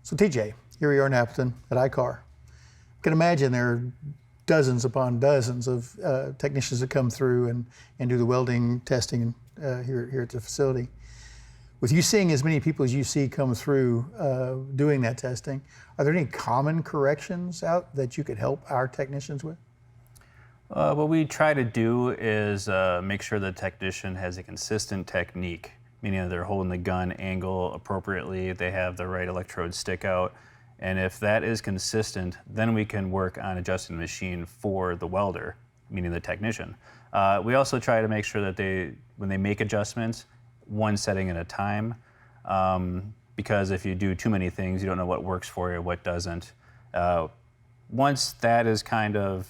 So TJ, here we are in Appleton at iCar. I can imagine there are dozens upon dozens of technicians that come through and do the welding testing here at the facility. With you seeing as many people as you see come through doing that testing, are there any common corrections out that you could help our technicians with? What we try to do is make sure the technician has a consistent technique, meaning that they're holding the gun angle appropriately, they have the right electrode stick out, and if that is consistent, then we can work on adjusting the machine for the welder, meaning the technician. We also try to make sure that when they make adjustments, one setting at a time, because if you do too many things, you don't know what works for you, what doesn't. Once that is kind of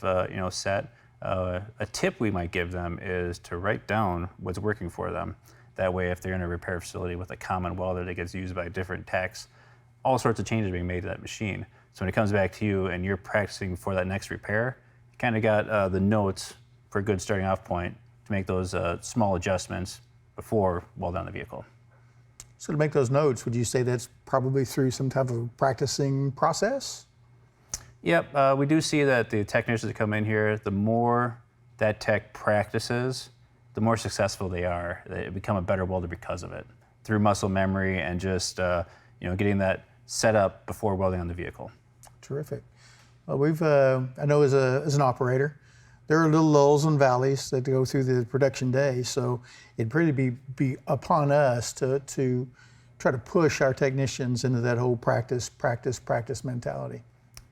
set, a tip we might give them is to write down what's working for them. That way, if they're in a repair facility with a common welder that gets used by different techs, all sorts of changes are being made to that machine. So when it comes back to you and you're practicing for that next repair, you kind of got the notes for a good starting off point to make those small adjustments before welding on the vehicle. So to make those notes, would you say that's probably through some type of practicing process? Yep, we do see that the technicians that come in here, the more that tech practices, the more successful they are. They become a better welder because of it, through muscle memory and just getting that set up before welding on the vehicle. Terrific. Well, I know as an operator, there are little lulls and valleys that go through the production day, so it'd really be upon us to try to push our technicians into that whole practice mentality.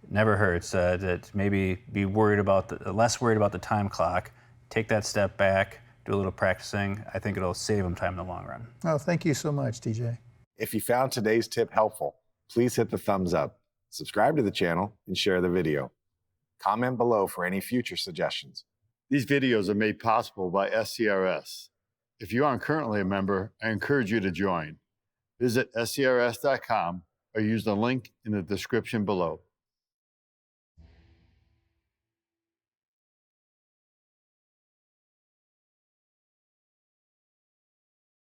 It never hurts to maybe be less worried about the time clock, take that step back, do a little practicing. I think it'll save them time in the long run. Oh, thank you so much, TJ. If you found today's tip helpful, please hit the thumbs up, subscribe to the channel, and share the video. Comment below for any future suggestions. These videos are made possible by SCRS. If you aren't currently a member, I encourage you to join. Visit scrs.com or use the link in the description below.